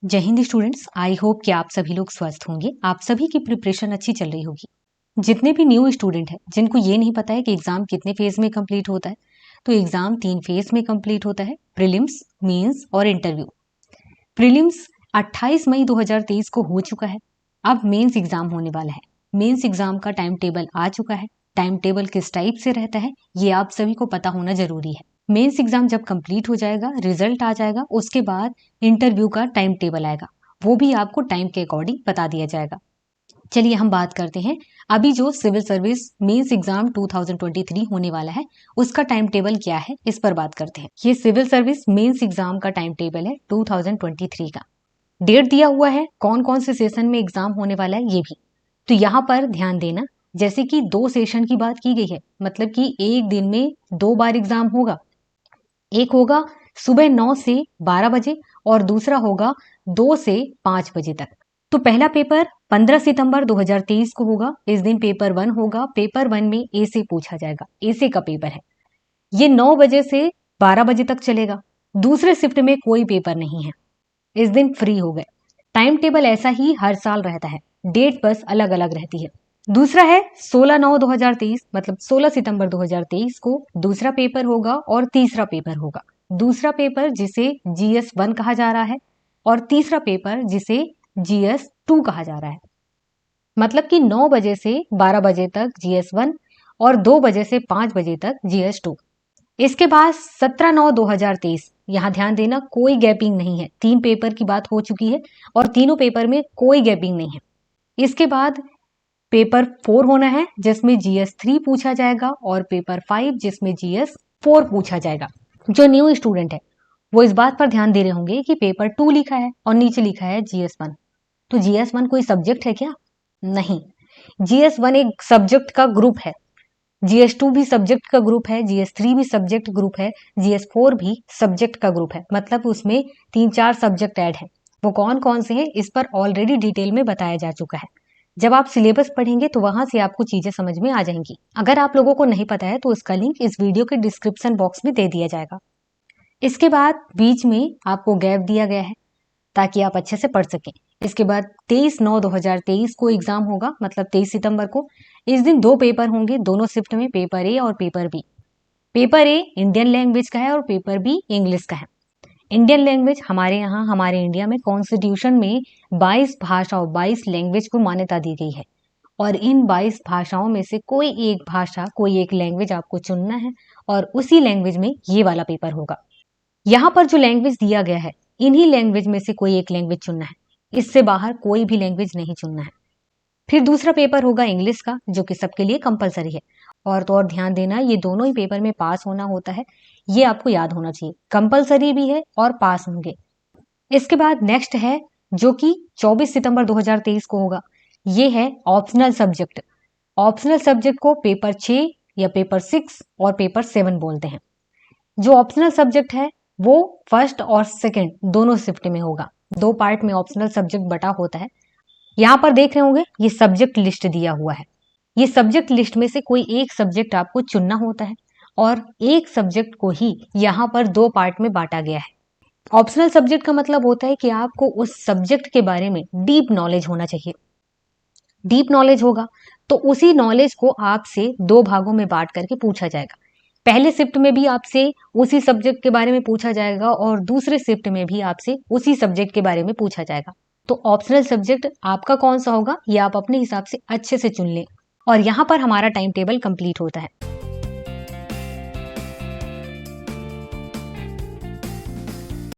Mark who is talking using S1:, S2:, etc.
S1: जय Hind students, I hope कि आप सभी लोग स्वस्थ होंगे। आप सभी की प्रिपरेशन अच्छी चल रही होगी। जितने भी न्यू स्टूडेंट हैं जिनको ये नहीं पता है कि एग्जाम कितने फेज में कंप्लीट होता है, तो एग्जाम 3 फेज में कंप्लीट होता है, प्रीलिम्स, मेंस और इंटरव्यू। प्रीलिम्स 28 मई 2023 को हो चुका है। अब मेंस एग्जाम होने वाला है। मेंस एग्जाम का टाइम टेबल आ चुका है। टाइम टेबल किस टाइप से रहता है ये आप सभी को पता होना जरूरी है। मेंस एग्जाम जब कंप्लीट हो जाएगा, रिजल्ट आ जाएगा, उसके बाद इंटरव्यू का टाइम टेबल आएगा। वो भी आपको टाइम के अकॉर्डिंग बता दिया जाएगा। चलिए हम बात करते हैं अभी जो सिविल सर्विस मेंस एग्जाम 2023 होने वाला है उसका टाइम टेबल क्या है, इस पर बात करते हैं। ये सिविल सर्विस मेंस एग्जाम का टाइम टेबल है 2023 का। डेट दिया हुआ है, कौन कौन से सेशन में एग्जाम होने वाला है ये भी। तो यहाँ पर ध्यान देना, जैसे कि 2 सेशन की बात की गई है, मतलब कि एक दिन में 2 बार एग्जाम होगा। एक होगा सुबह 9 से 12 बजे और दूसरा होगा 2 से 5 बजे तक। तो पहला पेपर 15 सितंबर 2023 को होगा। इस दिन पेपर 1 होगा। पेपर 1 में ए से पूछा जाएगा, ए से का पेपर है। ये 9 बजे से 12 बजे तक चलेगा। दूसरे शिफ्ट में कोई पेपर नहीं है, इस दिन फ्री हो गए। टाइम टेबल ऐसा ही हर साल रहता है, डेट बस अलग अलग रहती है। दूसरा है 16/9/2023, मतलब 16 सितंबर 2023 को दूसरा पेपर होगा और तीसरा पेपर होगा। दूसरा पेपर जिसे GS1 कहा जा रहा है और तीसरा पेपर जिसे GS2 कहा जा रहा है। मतलब कि 9 बजे से 12 बजे तक GS1 और 2 बजे से 5 बजे तक GS2। इसके बाद 17/9/2023, यहाँ ध्यान देना कोई गैपिंग नहीं है। 3 पेपर की बात हो चुकी है और तीनों पेपर में कोई गैपिंग नहीं है। इसके बाद पेपर 4 होना है जिसमें GS3 पूछा जाएगा और पेपर 5 जिसमें GS4 पूछा जाएगा। जो न्यू स्टूडेंट है वो इस बात पर ध्यान दे रहे होंगे कि पेपर 2 लिखा है और नीचे लिखा है GS1। तो GS1 कोई सब्जेक्ट है क्या? नहीं, GS1 एक सब्जेक्ट का ग्रुप है। GS2 भी सब्जेक्ट का ग्रुप है, GS3 भी सब्जेक्ट ग्रुप है, GS4 भी सब्जेक्ट का ग्रुप है। मतलब उसमें 3-4 सब्जेक्ट ऐड है। वो कौन कौन से हैं इस पर ऑलरेडी डिटेल में बताया जा चुका है। जब आप सिलेबस पढ़ेंगे तो वहां से आपको चीजें समझ में आ जाएंगी। अगर आप लोगों को नहीं पता है तो उसका लिंक इस वीडियो के डिस्क्रिप्शन बॉक्स में दे दिया जाएगा। इसके बाद बीच में आपको गैप दिया गया है ताकि आप अच्छे से पढ़ सकें। इसके बाद 23/9/2023 को एग्जाम होगा, मतलब 23 सितंबर को। इस दिन 2 पेपर होंगे, दोनों शिफ्ट में, पेपर ए और paper B. Paper A Indian language का है और पेपर बी इंग्लिश का है। इंडियन लैंग्वेज हमारे यहाँ, हमारे इंडिया में कॉन्स्टिट्यूशन में 22 भाषाओं, 22 लैंग्वेज को मान्यता दी गई है और इन 22 भाषाओं में से कोई एक भाषा, कोई एक लैंग्वेज आपको चुनना है और उसी लैंग्वेज में ये वाला पेपर होगा। यहाँ पर जो लैंग्वेज दिया गया है, इन्हीं लैंग्वेज में से कोई एक लैंग्वेज चुनना है, इससे बाहर कोई भी लैंग्वेज नहीं चुनना है। फिर दूसरा पेपर होगा इंग्लिश का, जो कि सबके लिए कंपलसरी है। और तो और ध्यान देना, ये दोनों ही पेपर में पास होना होता है, ये आपको याद होना चाहिए। कंपलसरी भी है और पास होंगे। इसके बाद नेक्स्ट है जो कि 24 सितंबर 2023 को होगा, ये है ऑप्शनल सब्जेक्ट। ऑप्शनल सब्जेक्ट को पेपर 6 या पेपर 6 और पेपर 7 बोलते हैं। जो ऑप्शनल सब्जेक्ट है वो फर्स्ट और सेकंड दोनों शिफ्ट में होगा। 2 पार्ट में ऑप्शनल सब्जेक्ट बटा होता है। यहाँ पर देख रहे होंगे ये सब्जेक्ट लिस्ट दिया हुआ है। ये सब्जेक्ट लिस्ट में से कोई एक सब्जेक्ट आपको चुनना होता है और एक सब्जेक्ट को ही यहाँ पर 2 पार्ट में बांटा गया है। ऑप्शनल सब्जेक्ट का मतलब होता है कि आपको उस सब्जेक्ट के बारे में डीप नॉलेज होना चाहिए। डीप नॉलेज होगा तो उसी नॉलेज को आपसे 2 भागों में बांट करके पूछा जाएगा। पहले शिफ्ट में भी आपसे उसी सब्जेक्ट के बारे में पूछा जाएगा और दूसरे शिफ्ट में भी आपसे उसी सब्जेक्ट के बारे में पूछा जाएगा। तो ऑप्शनल सब्जेक्ट आपका कौन सा होगा ये आप अपने हिसाब से अच्छे से चुन लें। और यहाँ पर हमारा टाइम टेबल कंप्लीट होता है।